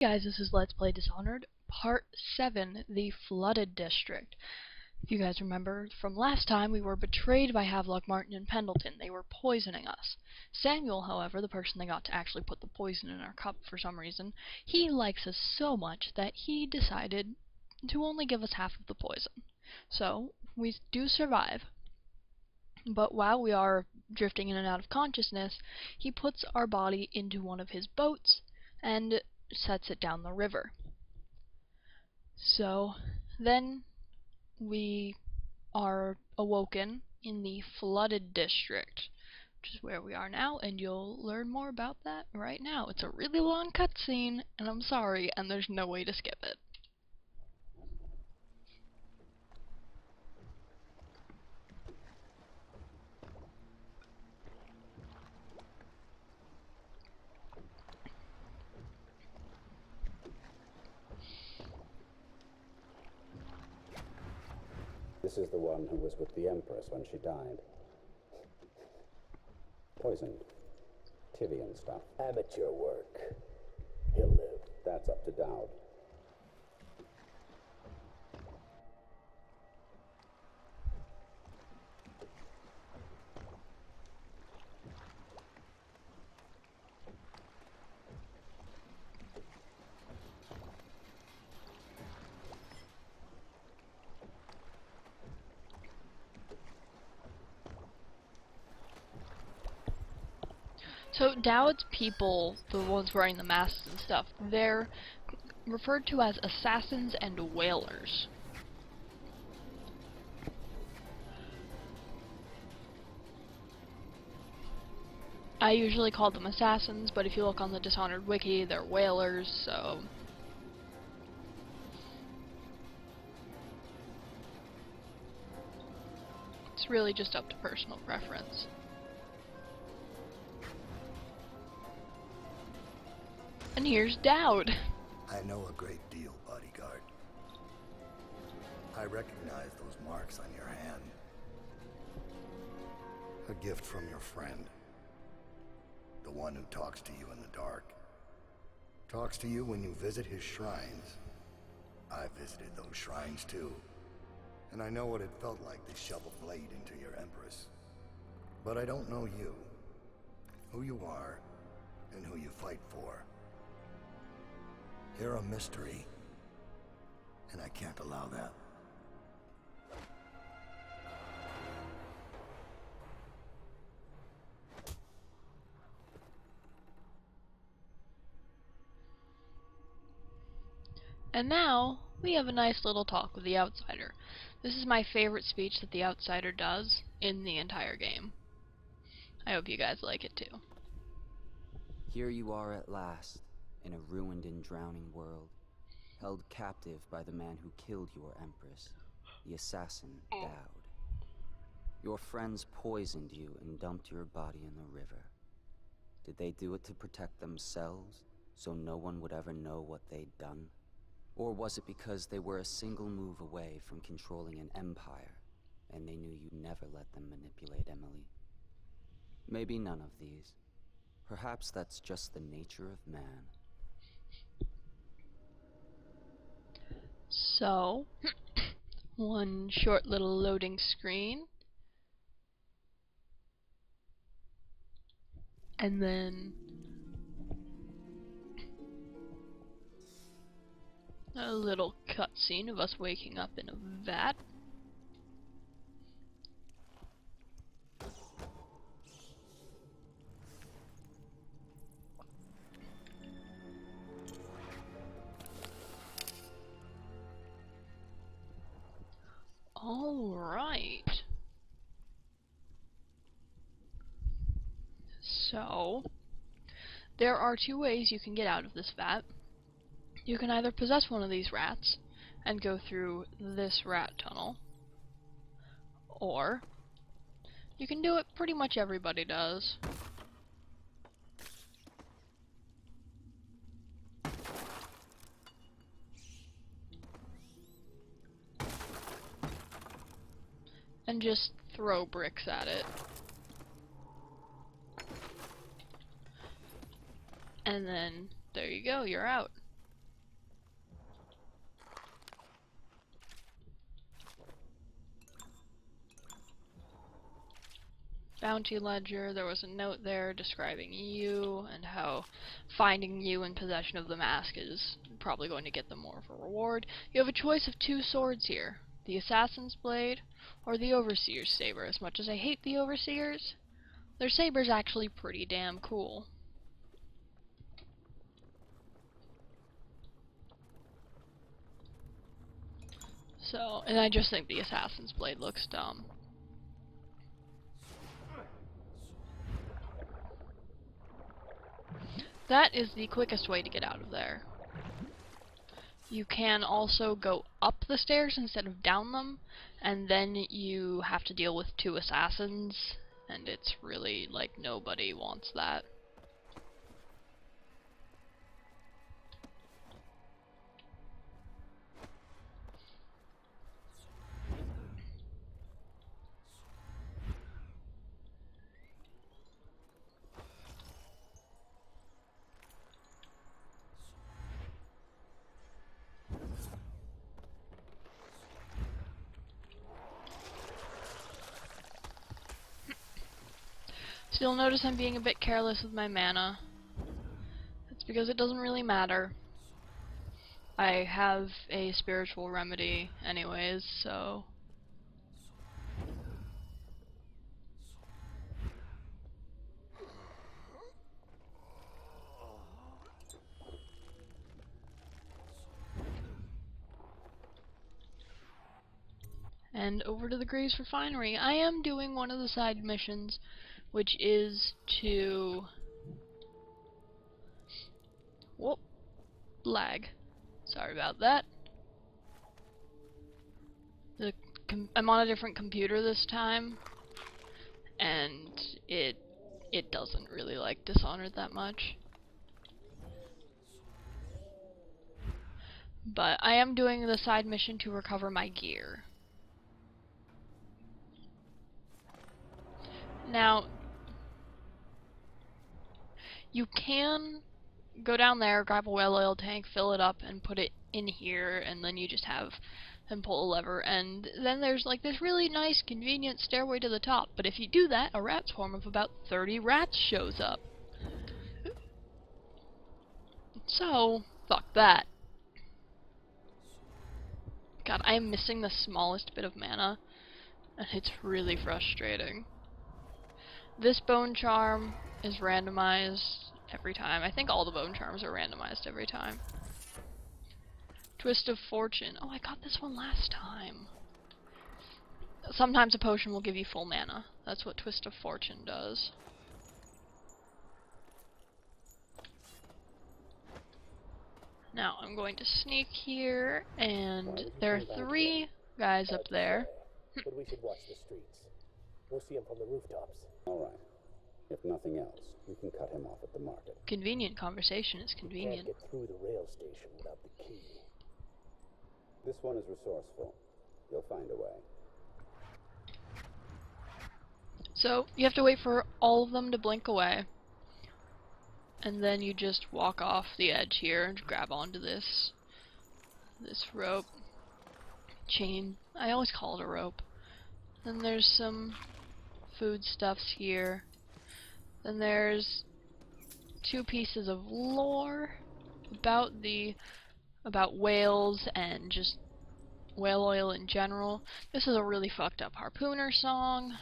Guys, this is Let's Play Dishonored, Part 7, the Flooded District. If you guys remember from last time, we were betrayed by Havelock Martin and Pendleton. They were poisoning us. Samuel, however, the person that got to actually put the poison in our cup for some reason, he likes us so much that he decided to only give us half of the poison. So, we do survive. But while we are drifting in and out of consciousness, he puts our body into one of his boats and sets it down the river. So then we are awoken in the flooded district, which is where we are now, and you'll learn more about that right now. It's a really long cutscene, and I'm sorry, and there's no way to skip it. This is the one who was with the Empress when she died. Poisoned. Tivian stuff. Amateur work. He'll live. That's up to Daud. So Daud's people, the ones wearing the masks and stuff, they're referred to as assassins and whalers. I usually call them assassins, but if you look on the Dishonored wiki, they're whalers, so... it's really just up to personal preference. And here's Daud. I know a great deal, bodyguard. I recognize those marks on your hand. A gift from your friend. The one who talks to you in the dark. Talks to you when you visit his shrines. I visited those shrines too. And I know what it felt like to shove a blade into your Empress. But I don't know you. Who you are, and who you fight for. You're a mystery, and I can't allow that. And now, we have a nice little talk with the Outsider. This is my favorite speech that the Outsider does in the entire game. I hope you guys like it too. Here you are at last, in a ruined and drowning world, held captive by the man who killed your Empress, the assassin Daud. Your friends poisoned you and dumped your body in the river. Did they do it to protect themselves, so no one would ever know what they'd done? Or was it because they were a single move away from controlling an empire, and they knew you'd never let them manipulate Emily? Maybe none of these. Perhaps that's just the nature of man. So, one short little loading screen. And then a little cutscene of us waking up in a vat. Alright. So, there are two ways you can get out of this vat. You can either possess one of these rats and go through this rat tunnel, or you can do it pretty much everybody does. And just throw bricks at it. And then, there you go, you're out. bounty ledger. There was a note there describing you and how finding you in possession of the mask is probably going to get them more of a reward. You have a choice of 2 swords here. The Assassin's Blade or the Overseer's Saber. As much as I hate the Overseers, their saber's actually pretty damn cool. So, and I just think the Assassin's Blade looks dumb. That is the quickest way to get out of there. You can also go up the stairs instead of down them, and then you have to deal with 2 assassins, and it's really, like, nobody wants that. So you'll notice I'm being a bit careless with my mana. It's because it doesn't really matter. I have a spiritual remedy anyways, so... And over to the Graves Refinery. I am doing one of the side missions, which is to... Whoop. Lag. Sorry about that. I'm on a different computer this time, and it doesn't really like Dishonored that much. But I am doing the side mission to recover my gear. Now, you can go down there, grab a well oil tank, fill it up, and put it in here, and then you just have him pull a lever, and then there's like this really nice, convenient stairway to the top. But if you do that, a rat swarm of about 30 rats shows up. So, fuck that. God, I am missing the smallest bit of mana, and it's really frustrating. This bone charm is randomized every time. I think all the bone charms are randomized every time. Twist of Fortune. Oh, I got this one last time. Sometimes a potion will give you full mana. That's what Twist of Fortune does. Now, I'm going to sneak here, and there are 3 guys up there. But we should watch the streets. We'll see him from the rooftops. All right. If nothing else, you can cut him off at the market. Convenient conversation is convenient. Can't get through the rail station without the key. This one is resourceful. You'll find a way. So, you have to wait for all of them to blink away. And then you just walk off the edge here and grab onto this rope. Chain. I always call it a rope. Then there's some foodstuffs here. Then there's 2 pieces of lore about whales and just whale oil in general. This is a really fucked up harpooner song.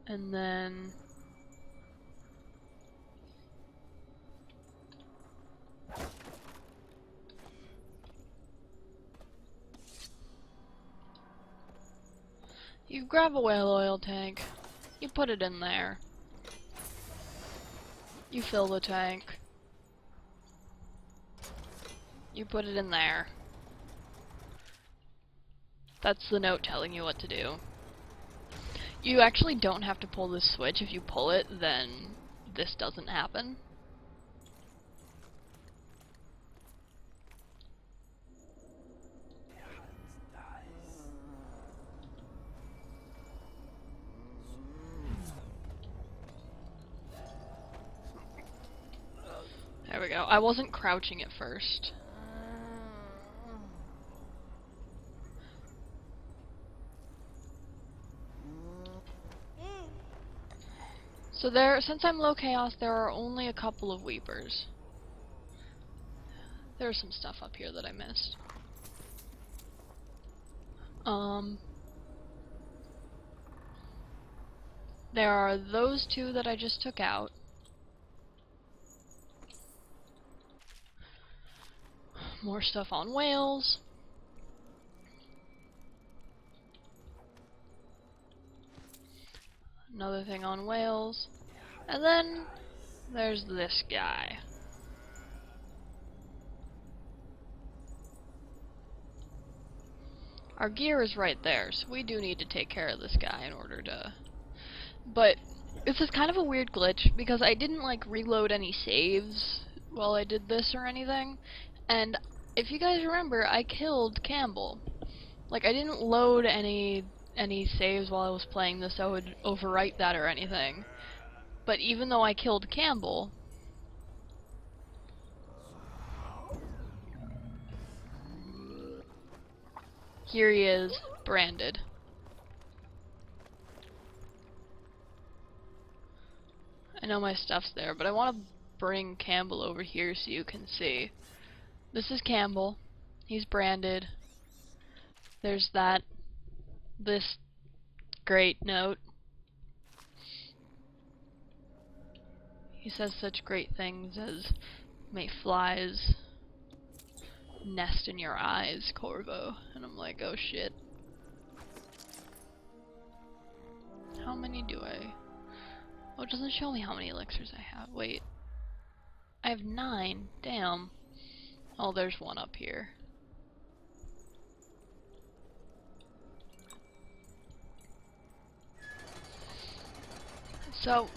And then you grab a whale oil tank, you put it in there, you fill the tank, you put it in there. That's the note telling you what to do. You actually don't have to pull this switch. If you pull it, then this doesn't happen. There we go. I wasn't crouching at first. So since I'm low chaos, there are only a couple of weepers. There's some stuff up here that I missed. There are those two that I just took out. More stuff on whales. Another thing on whales. And then there's this guy. Our gear is right there, so we do need to take care of this guy in order to... But this is kind of a weird glitch, because I didn't, like, reload any saves while I did this or anything. And if you guys remember, I killed Campbell. Like, I didn't load any saves while I was playing this that would overwrite that or anything. But even though I killed Campbell... Here he is, branded. I know my stuff's there, but I want to bring Campbell over here so you can see. This is Campbell. He's branded. There's this great note. He says such great things as, "May flies nest in your eyes, Corvo." And I'm like, oh shit. How many do I... Oh, it doesn't show me how many elixirs I have. Wait. I have 9. Damn. Oh, there's one up here. So,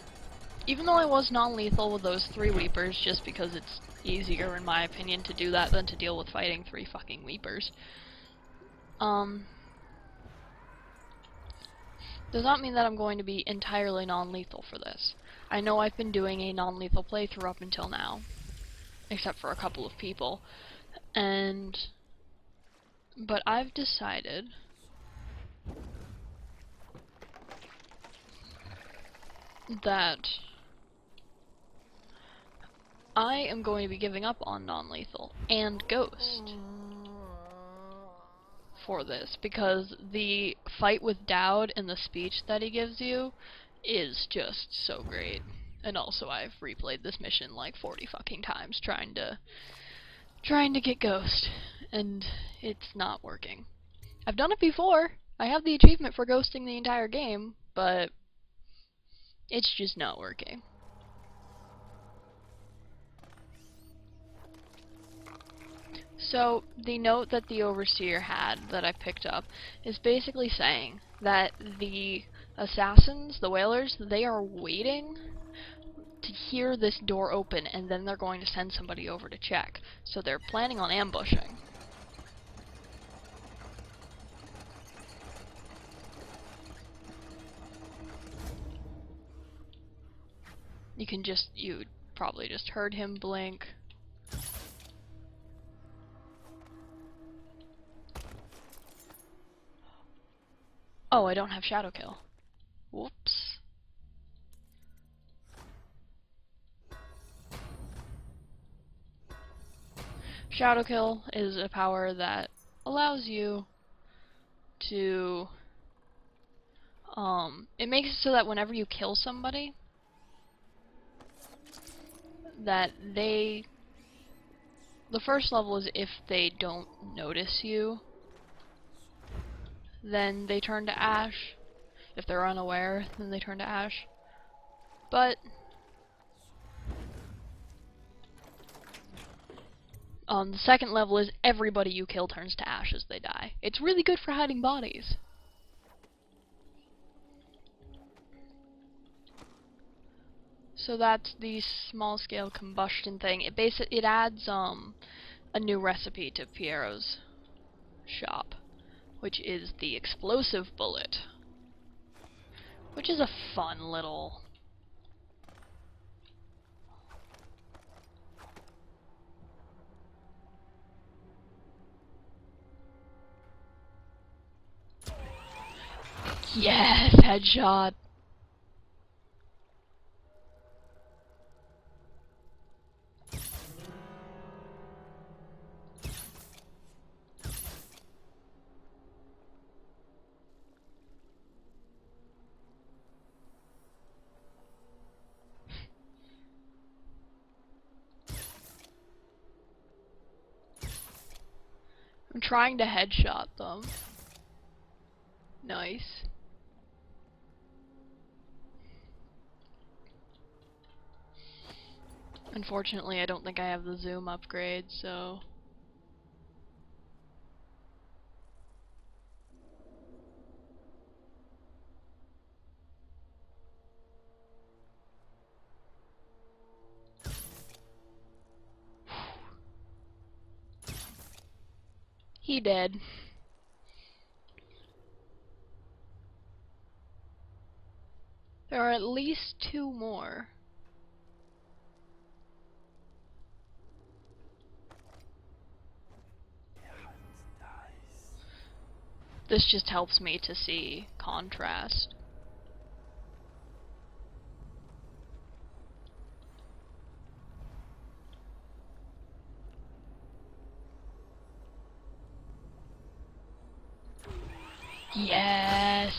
even though I was non-lethal with those 3 Weepers, just because it's easier, in my opinion, to do that than to deal with fighting 3 fucking Weepers, does not mean that I'm going to be entirely non-lethal for this. I know I've been doing a non-lethal playthrough up until now, except for a couple of people, but I've decided that I am going to be giving up on non-lethal and ghost for this, because the fight with Daud and the speech that he gives you is just so great. And also I've replayed this mission like 40 fucking times trying to get ghost, and it's not working. I've done it before. I have the achievement for ghosting the entire game, but it's just not working. So, the note that the Overseer had that I picked up is basically saying that the assassins, the whalers, they are waiting to hear this door open, and then they're going to send somebody over to check. So they're planning on ambushing. You probably just heard him blink. Oh, I don't have Shadow Kill. Whoops. Shadow Kill is a power that allows you to, it makes it so that whenever you kill somebody, that the first level is if they don't notice you, then they turn to ash. If they're unaware, then they turn to ash. But the second level is everybody you kill turns to ash as they die. It's really good for hiding bodies. So that's the small scale combustion thing. It adds a new recipe to Piero's shop, which is the explosive bullet, which is a fun little... Yes, headshot. I'm trying to headshot them. Nice. Unfortunately, I don't think I have the zoom upgrade, so... He dead. There are at least 2 more. This just helps me to see contrast. Yes!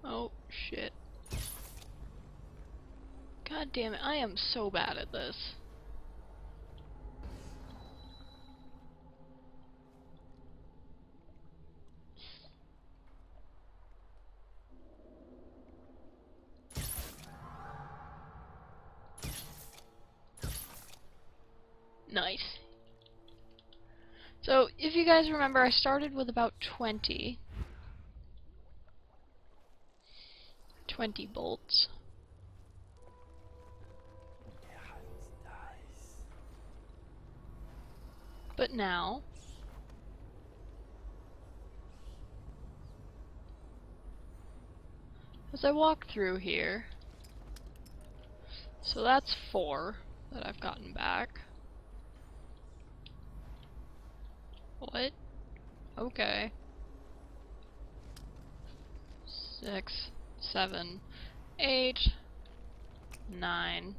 Oh, shit. God damn it, I am so bad at this. Nice. So, if you guys remember, I started with about 20 bolts. But now, as I walk through here, so that's 4 that I've gotten back. What? Okay. 6, 7, 8, 9.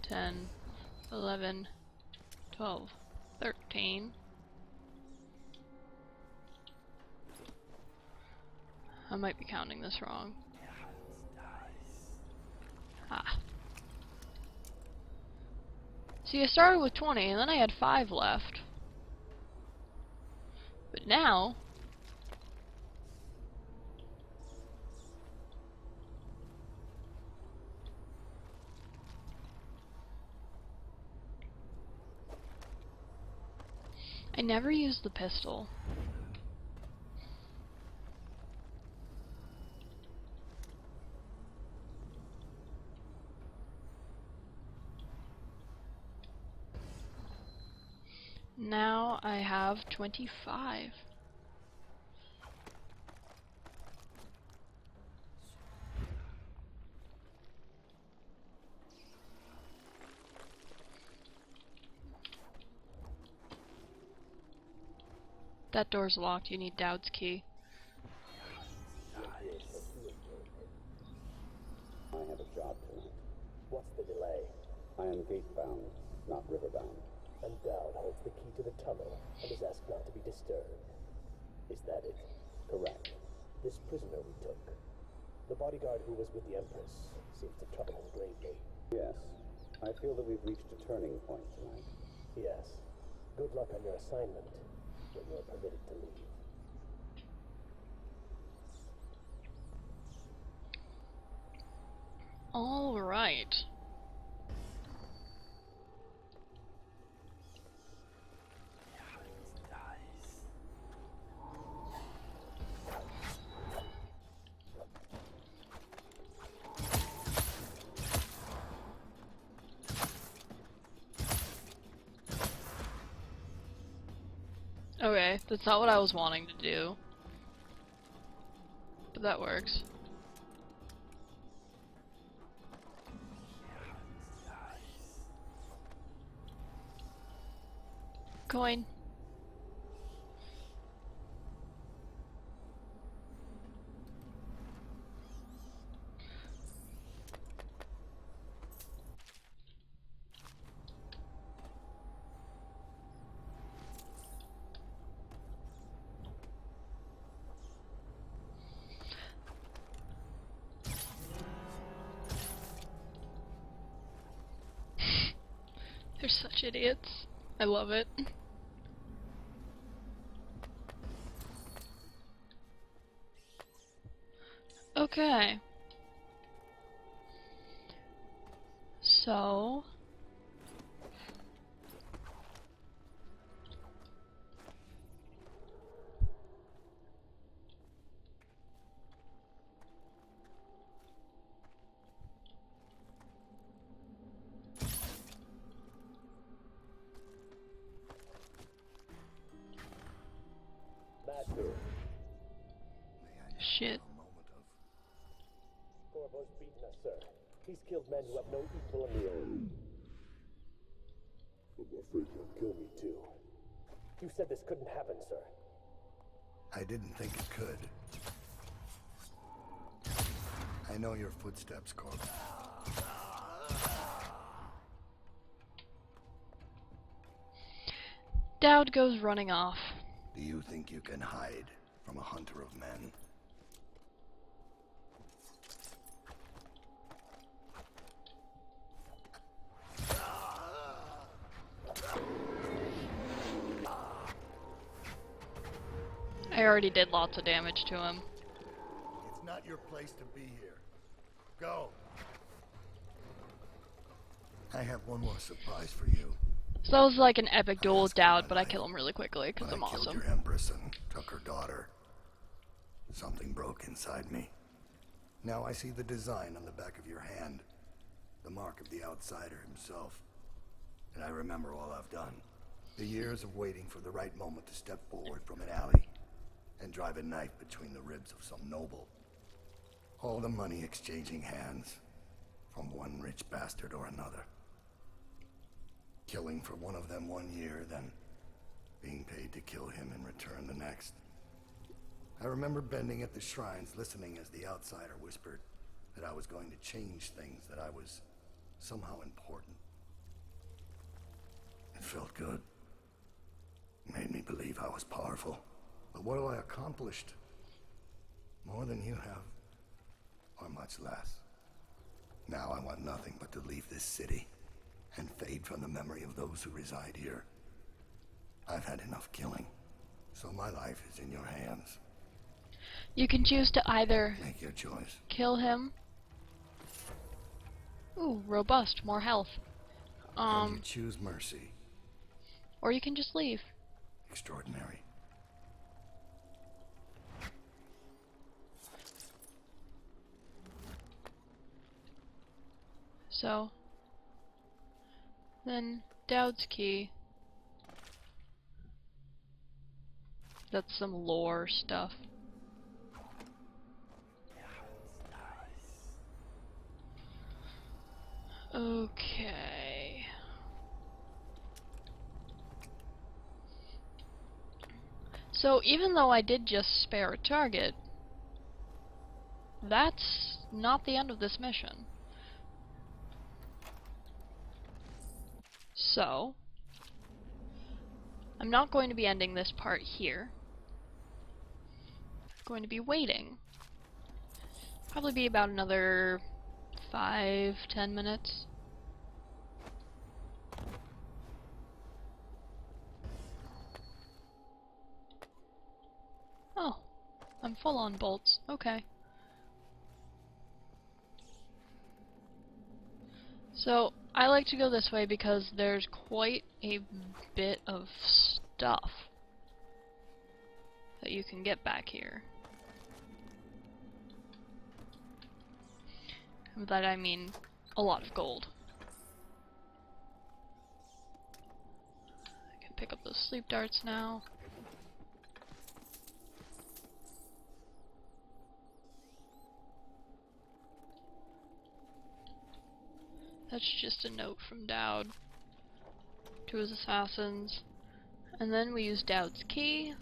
10, 11, 12, 13. I might be counting this wrong. Ah. See, I started with 20, and then I had 5 left. But now... I never used the pistol. Now I have 25. That door's locked. You need Daud's key. I have a job tonight. What's the delay? I am gate-bound, not river-bound. And Daud holds the key to the tunnel and is asked not to be disturbed. Is that it? Correct. This prisoner we took, the bodyguard who was with the Empress, seems to trouble him greatly. Yes. I feel that we've reached a turning point tonight. Yes. Good luck on your assignment when you're permitted to leave. All right. Okay, that's not what I was wanting to do. But that works. Coin. They're such idiots. I love it. Okay. So... Master, Shit. Corvo's beaten us, sir. He's killed men who have no equal in the earth. I'm afraid he'll kill me too. You said this couldn't happen, sir. I didn't think it could. I know your footsteps, Corvo. Daud goes running off. Do you think you can hide from a hunter of men? I already did lots of damage to him. It's not your place to be here. Go. I have one more surprise for you. So that was like an epic duel with asked for my Daud, but I life, kill him really quickly because When I'm I killed awesome. your empress and took her daughter, something broke inside me. Now I see the design on the back of your hand, the mark of the outsider himself. And I remember all I've done. The years of waiting for the right moment to step forward from an alley and drive a knife between the ribs of some noble. All the money exchanging hands from one rich bastard or another. Killing for one of them 1 year, then being paid to kill him in return the next. I remember bending at the shrines, listening as the outsider whispered that I was going to change things, that I was somehow important. It felt good. It made me believe I was powerful. But what have I accomplished? More than you have, or much less. Now I want nothing but to leave this city and fade from the memory of those who reside here. I've had enough killing, so my life is in your hands. You can choose to either Make your choice. kill him. Ooh, robust, more health. And you choose mercy. Or you can just leave. Extraordinary. So, then Daud's key. That's some lore stuff. Okay. So even though I did just spare a target, that's not the end of this mission. So, I'm not going to be ending this part here. I'm going to be waiting. Probably be about another 5-10 minutes. Oh, I'm full on bolts. Okay. So, I like to go this way because there's quite a bit of stuff that you can get back here. With that I mean a lot of gold. I can pick up those sleep darts now. That's just a note from Daud to his assassins. And then we use Daud's key.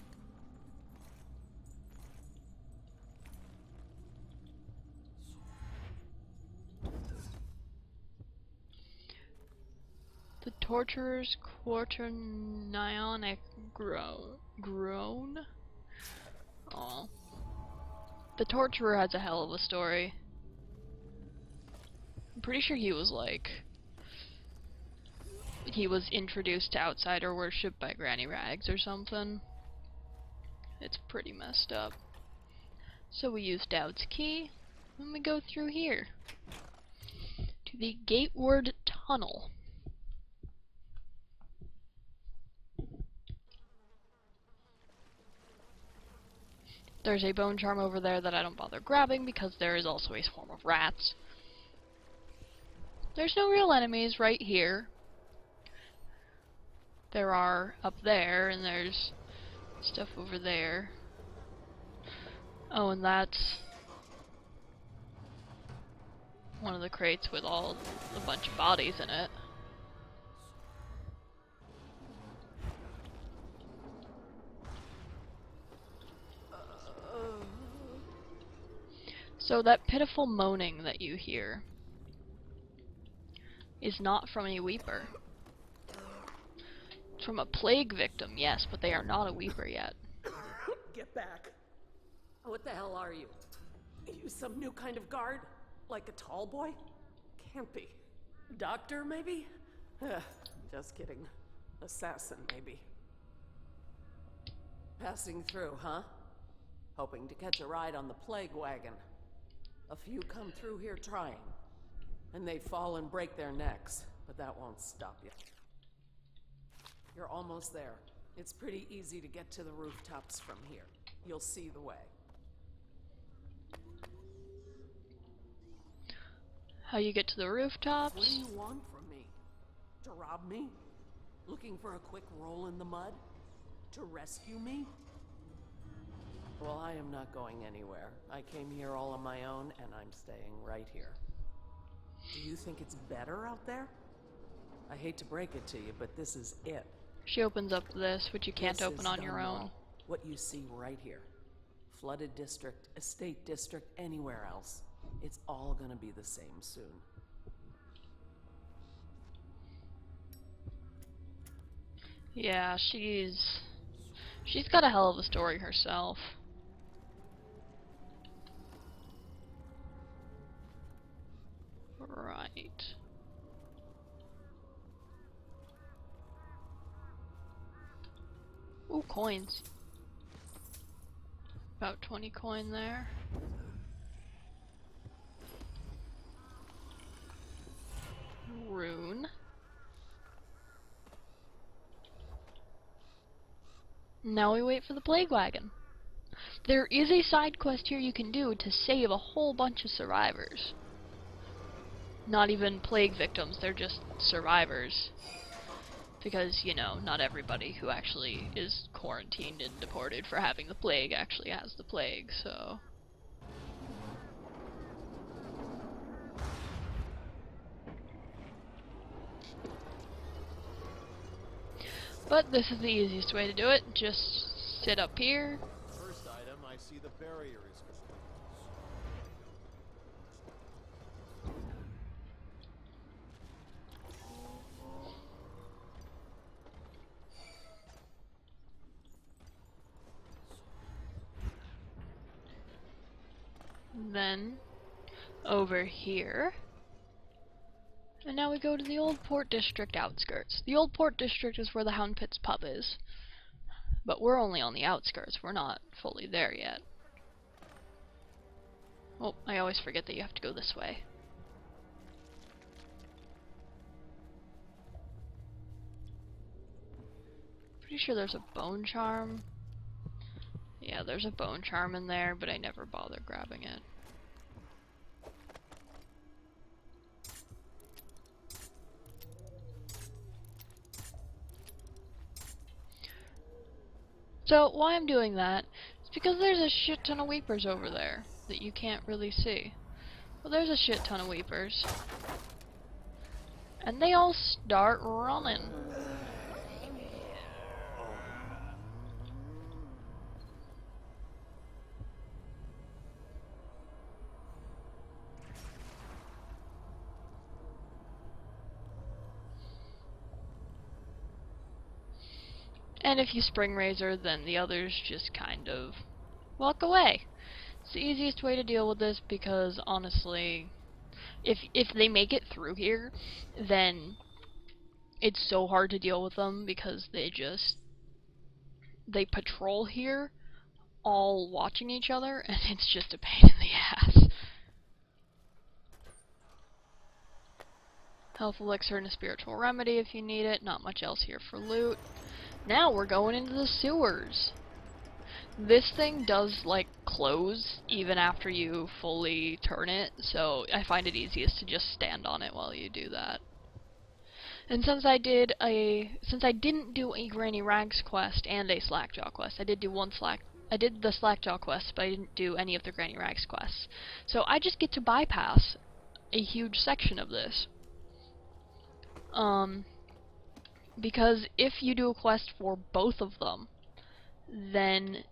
The Torturer's quaternionic groan? Aw. The Torturer has a hell of a story. I'm pretty sure he was like he was introduced to outsider worship by Granny Rags or something. It's pretty messed up. So we use Daud's key, and we go through here to the Gateward Tunnel. There's a bone charm over there that I don't bother grabbing because there is also a swarm of rats. There's no real enemies right here. There are up there, and there's stuff over there. Oh, and that's one of the crates with a bunch of bodies in it. So that pitiful moaning that you hear is not from a weeper. It's from a plague victim, yes, but they are not a weeper yet. Get back. What the hell are you? You some new kind of guard? Like a tall boy? Can't be. Doctor, maybe? Just kidding. Assassin, maybe. Passing through, huh? Hoping to catch a ride on the plague wagon. A few come through here trying, and they fall and break their necks, but that won't stop you. You're almost there. It's pretty easy to get to the rooftops from here. You'll see the way. How you get to the rooftops? What do you want from me? To rob me? Looking for a quick roll in the mud? To rescue me? Well, I am not going anywhere. I came here all on my own, and I'm staying right here. Do you think it's better out there? I hate to break it to you, but this is it. She opens up this, which you can't open on your own. What you see right here. Flooded district, estate district, anywhere else. It's all gonna be the same soon. Yeah, she's got a hell of a story herself. Right. Ooh, coins. About 20 coin there. Rune. Now we wait for the plague wagon. There is a side quest here you can do to save a whole bunch of survivors. Not even plague victims, they're just survivors. Because, you know, not everybody who actually is quarantined and deported for having the plague actually has the plague, so... But this is the easiest way to do it. Just sit up here. First item, I see the barrier is complete. Then over here. And now we go to the Old Port District outskirts. The Old Port District is where the Hound Pits pub is. But we're only on the outskirts, we're not fully there yet. Oh, I always forget that you have to go this way. Pretty sure there's a bone charm. Yeah, there's a bone charm in there, but I never bother grabbing it. So, why I'm doing that is because there's a shit ton of weepers over there that you can't really see. Well, there's a shit ton of weepers. And they all start running. And if you spring razor, then the others just kind of walk away. It's the easiest way to deal with this because honestly, if they make it through here, then it's so hard to deal with them because they patrol here all watching each other, and it's just a pain in the ass. Health elixir and a spiritual remedy if you need it. Not much else here for loot. Now we're going into the sewers. This thing does, like, close even after you fully turn it, so I find it easiest to just stand on it while you do that. And since I didn't do a Granny Rags quest and a Slackjaw quest, I did the Slackjaw quest, but I didn't do any of the Granny Rags quests. So I just get to bypass a huge section of this. Because if you do a quest for both of them, then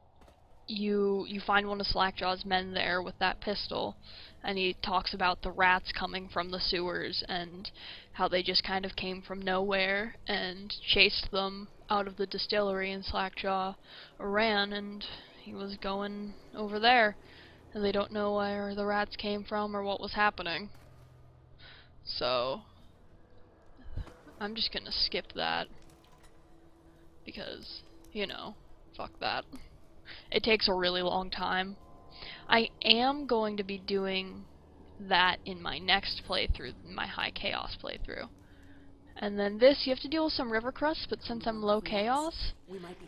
you find one of Slackjaw's men there with that pistol, and he talks about the rats coming from the sewers and how they just kind of came from nowhere and chased them out of the distillery, and Slackjaw ran and he was going over there, and they don't know where the rats came from or what was happening. So I'm just gonna skip that because, you know, fuck that. It takes a really long time. I am going to be doing that in my next playthrough, my high chaos playthrough. And then this, you have to deal with some river crusts, but since I'm low chaos,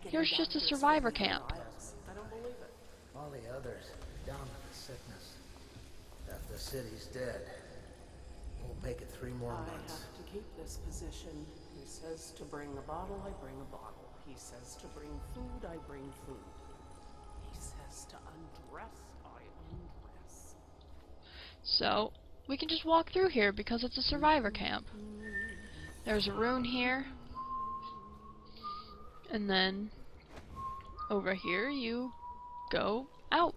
here's just a survivor camp. I don't believe it. All the others down with the sickness. Half the city's dead. Won't make it 3 more I months. have to keep this position. He says to bring a bottle, I bring a bottle. He says to bring food, I bring food. He says to undress, I undress. So, we can just walk through here because it's a survivor camp. There's a rune here. And then, over here, you go out.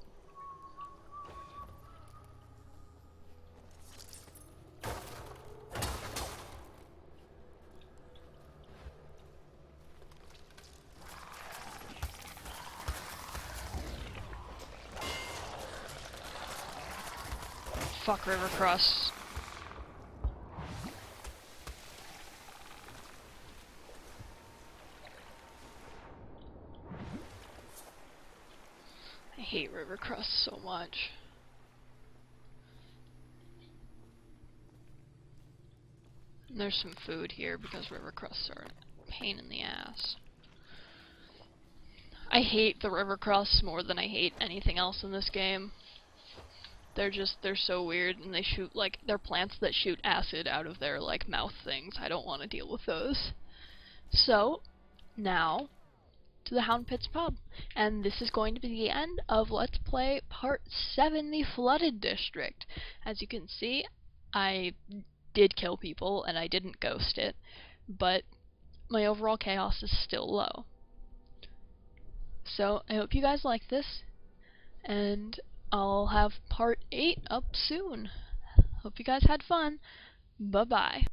Fuck river crusts. I hate river crusts so much. And there's some food here because river crusts are a pain in the ass. I hate the river crusts more than I hate anything else in this game. They're so weird, and they shoot, like, they're plants that shoot acid out of their, like, mouth things. I don't want to deal with those. So, now, to the Hound Pits pub. And this is going to be the end of Let's Play Part 7, the Flooded District. As you can see, I did kill people, and I didn't ghost it, but my overall chaos is still low. So, I hope you guys like this, and I'll have part 8 up soon. Hope you guys had fun. Bye-bye.